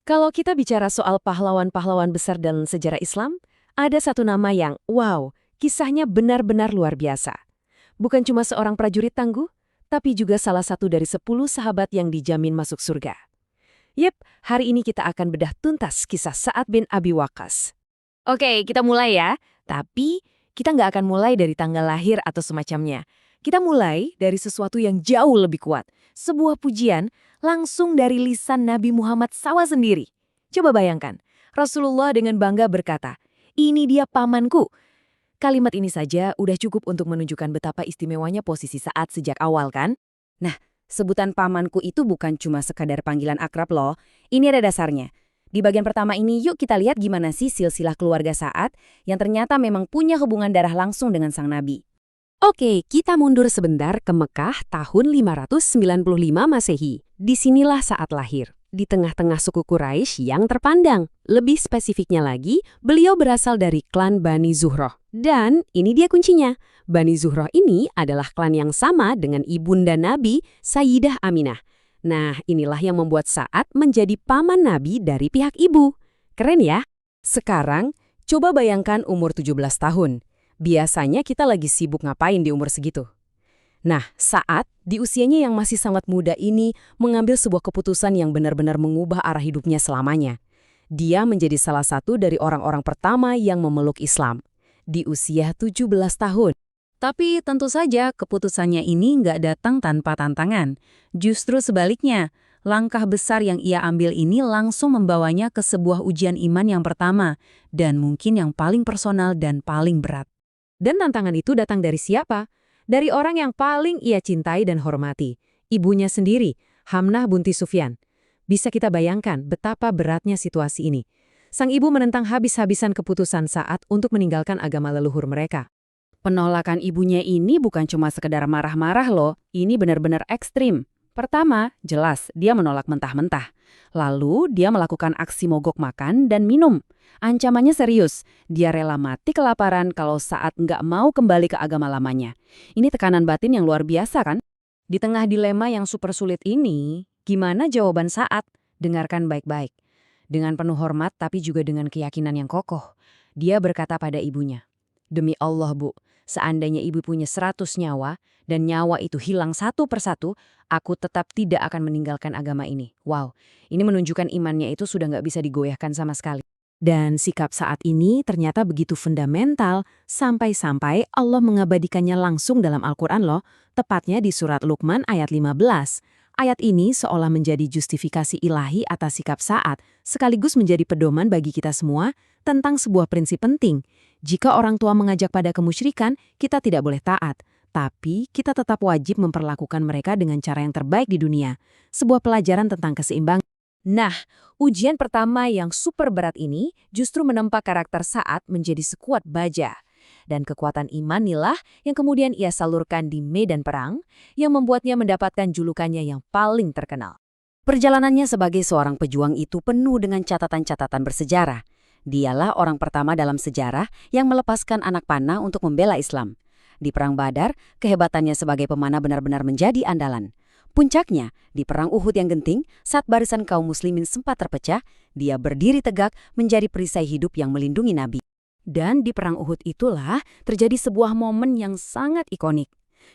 Kalau kita bicara soal pahlawan-pahlawan besar dalam sejarah Islam, ada satu nama yang, wow, kisahnya benar-benar luar biasa. Bukan cuma seorang prajurit tangguh, tapi juga salah satu dari 10 sahabat yang dijamin masuk surga. Yep, hari ini kita akan bedah tuntas kisah Sa'ad bin Abi Waqqas. Oke, kita mulai ya. Tapi, kita nggak akan mulai dari tanggal lahir atau semacamnya. Kita mulai dari sesuatu yang jauh lebih kuat. Sebuah pujian langsung dari lisan Nabi Muhammad SAW sendiri. Coba bayangkan, Rasulullah dengan bangga berkata, "Ini dia pamanku." Kalimat ini saja udah cukup untuk menunjukkan betapa istimewanya posisi Sa'ad sejak awal, kan? Nah, sebutan pamanku itu bukan cuma sekadar panggilan akrab loh. Ini ada dasarnya. Di bagian pertama ini yuk kita lihat gimana sih silsilah keluarga Sa'ad yang ternyata memang punya hubungan darah langsung dengan sang Nabi. Oke, kita mundur sebentar ke Mekah tahun 595 Masehi. Disinilah Sa'ad lahir, di tengah-tengah suku Quraisy yang terpandang. Lebih spesifiknya lagi, beliau berasal dari klan Bani Zuhroh. Dan ini dia kuncinya. Bani Zuhroh ini adalah klan yang sama dengan ibunda Nabi, Sayyidah Aminah. Nah, inilah yang membuat Sa'ad menjadi paman Nabi dari pihak ibu. Keren ya? Sekarang, coba bayangkan umur 17 tahun. Biasanya kita lagi sibuk ngapain di umur segitu? Nah, Sa'ad di usianya yang masih sangat muda ini mengambil sebuah keputusan yang benar-benar mengubah arah hidupnya selamanya. Dia menjadi salah satu dari orang-orang pertama yang memeluk Islam di usia 17 tahun. Tapi tentu saja keputusannya ini nggak datang tanpa tantangan. Justru sebaliknya, langkah besar yang ia ambil ini langsung membawanya ke sebuah ujian iman yang pertama dan mungkin yang paling personal dan paling berat. Dan tantangan itu datang dari siapa? Dari orang yang paling ia cintai dan hormati, ibunya sendiri, Hamnah binti Sufyan. Bisa kita bayangkan betapa beratnya situasi ini. Sang ibu menentang habis-habisan keputusan Sa'ad untuk meninggalkan agama leluhur mereka. Penolakan ibunya ini bukan cuma sekedar marah-marah loh, ini benar-benar ekstrim. Pertama, jelas dia menolak mentah-mentah. Lalu dia melakukan aksi mogok makan dan minum. Ancamannya serius, dia rela mati kelaparan kalau Sa'ad nggak mau kembali ke agama lamanya. Ini tekanan batin yang luar biasa kan? Di tengah dilema yang super sulit ini, gimana jawaban Sa'ad? Dengarkan baik-baik. Dengan penuh hormat tapi juga dengan keyakinan yang kokoh. Dia berkata pada ibunya, "Demi Allah Bu, seandainya ibu punya 100 nyawa, dan nyawa itu hilang satu persatu, aku tetap tidak akan meninggalkan agama ini." Wow, ini menunjukkan imannya itu sudah nggak bisa digoyahkan sama sekali. Dan sikap Sa'ad ini ternyata begitu fundamental, sampai-sampai Allah mengabadikannya langsung dalam Al-Quran loh, tepatnya di surat Luqman ayat 15. Ayat ini seolah menjadi justifikasi ilahi atas sikap Sa'ad, sekaligus menjadi pedoman bagi kita semua tentang sebuah prinsip penting. Jika orang tua mengajak pada kemusyrikan, kita tidak boleh taat. Tapi kita tetap wajib memperlakukan mereka dengan cara yang terbaik di dunia. Sebuah pelajaran tentang keseimbangan. Nah, ujian pertama yang super berat ini justru menempa karakter Sa'ad menjadi sekuat baja. Dan kekuatan iman inilah yang kemudian ia salurkan di medan perang, yang membuatnya mendapatkan julukannya yang paling terkenal. Perjalanannya sebagai seorang pejuang itu penuh dengan catatan-catatan bersejarah. Dialah orang pertama dalam sejarah yang melepaskan anak panah untuk membela Islam. Di Perang Badar, kehebatannya sebagai pemanah benar-benar menjadi andalan. Puncaknya, di Perang Uhud yang genting, saat barisan kaum muslimin sempat terpecah, dia berdiri tegak menjadi perisai hidup yang melindungi Nabi. Dan di Perang Uhud itulah terjadi sebuah momen yang sangat ikonik.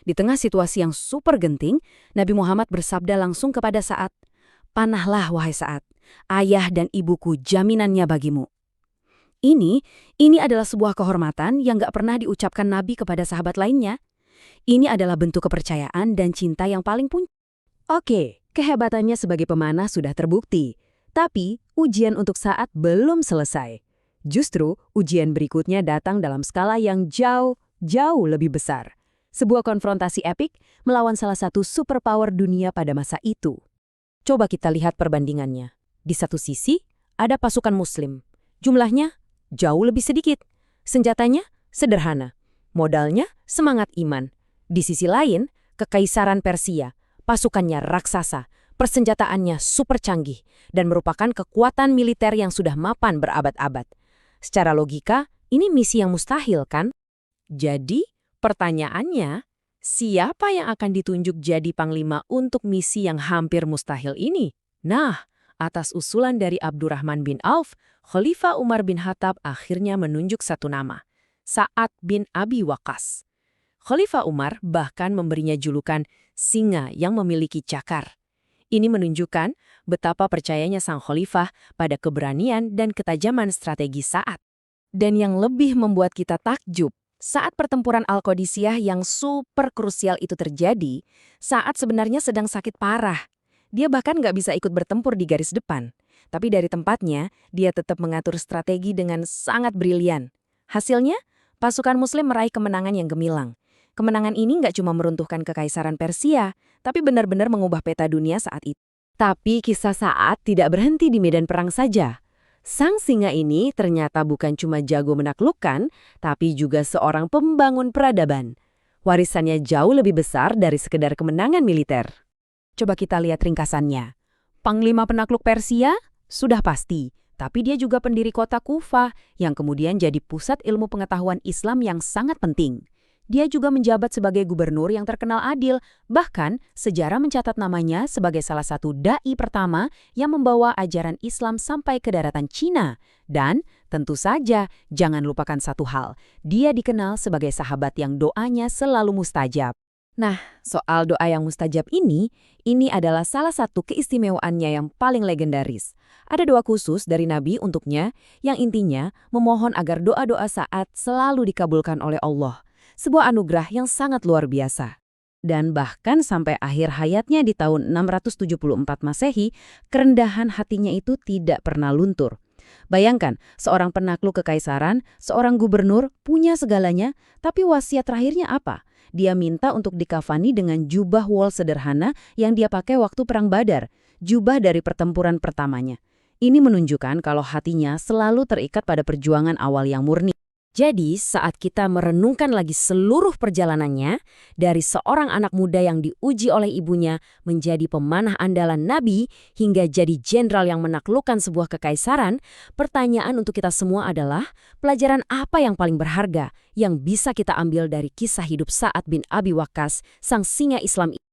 Di tengah situasi yang super genting, Nabi Muhammad bersabda langsung kepada Sa'ad, "Panahlah wahai Sa'ad, ayah dan ibuku jaminannya bagimu." Ini adalah sebuah kehormatan yang gak pernah diucapkan Nabi kepada sahabat lainnya. Ini adalah bentuk kepercayaan dan cinta yang paling puncak. Oke, kehebatannya sebagai pemanah sudah terbukti. Tapi, ujian untuk Sa'ad belum selesai. Justru, ujian berikutnya datang dalam skala yang jauh lebih besar. Sebuah konfrontasi epik melawan salah satu superpower dunia pada masa itu. Coba kita lihat perbandingannya. Di satu sisi, ada pasukan muslim. Jumlahnya jauh lebih sedikit. Senjatanya sederhana. Modalnya semangat iman. Di sisi lain, Kekaisaran Persia. Pasukannya raksasa, persenjataannya super canggih, dan merupakan kekuatan militer yang sudah mapan berabad-abad. Secara logika, ini misi yang mustahil, kan? Jadi, pertanyaannya, siapa yang akan ditunjuk jadi panglima untuk misi yang hampir mustahil ini? Nah, Atas usulan dari Abdurrahman bin Auf, Khalifah Umar bin Khattab akhirnya menunjuk satu nama, Sa'ad bin Abi Waqqas. Khalifah Umar bahkan memberinya julukan singa yang memiliki cakar. Ini menunjukkan betapa percayanya sang khalifah pada keberanian dan ketajaman strategi Sa'ad. Dan yang lebih membuat kita takjub, saat pertempuran Al-Qadisiyah yang super krusial itu terjadi, Sa'ad sebenarnya sedang sakit parah. Dia bahkan nggak bisa ikut bertempur di garis depan. Tapi dari tempatnya, dia tetap mengatur strategi dengan sangat brilian. Hasilnya, pasukan Muslim meraih kemenangan yang gemilang. Kemenangan ini nggak cuma meruntuhkan kekaisaran Persia, tapi benar-benar mengubah peta dunia saat itu. Tapi kisah Sa'ad tidak berhenti di medan perang saja. Sang singa ini ternyata bukan cuma jago menaklukkan, tapi juga seorang pembangun peradaban. Warisannya jauh lebih besar dari sekedar kemenangan militer. Coba kita lihat ringkasannya. Panglima penakluk Persia? Sudah pasti. Tapi dia juga pendiri kota Kufah, yang kemudian jadi pusat ilmu pengetahuan Islam yang sangat penting. Dia juga menjabat sebagai gubernur yang terkenal adil, bahkan sejarah mencatat namanya sebagai salah satu da'i pertama yang membawa ajaran Islam sampai ke daratan Cina. Dan tentu saja, jangan lupakan satu hal, dia dikenal sebagai sahabat yang doanya selalu mustajab. Nah, soal doa yang mustajab ini adalah salah satu keistimewaannya yang paling legendaris. Ada doa khusus dari Nabi untuknya yang intinya memohon agar doa-doa Sa'ad selalu dikabulkan oleh Allah. Sebuah anugerah yang sangat luar biasa. Dan bahkan sampai akhir hayatnya di tahun 674 Masehi, kerendahan hatinya itu tidak pernah luntur. Bayangkan, seorang penakluk kekaisaran, seorang gubernur, punya segalanya, tapi wasiat terakhirnya apa? Dia minta untuk dikafani dengan jubah wol sederhana yang dia pakai waktu Perang Badar, jubah dari pertempuran pertamanya. Ini menunjukkan kalau hatinya selalu terikat pada perjuangan awal yang murni. Jadi, saat kita merenungkan lagi seluruh perjalanannya, dari seorang anak muda yang diuji oleh ibunya menjadi pemanah andalan Nabi, hingga jadi jenderal yang menaklukkan sebuah kekaisaran, pertanyaan untuk kita semua adalah, pelajaran apa yang paling berharga yang bisa kita ambil dari kisah hidup Sa'ad bin Abi Waqqas, sang singa Islam ini?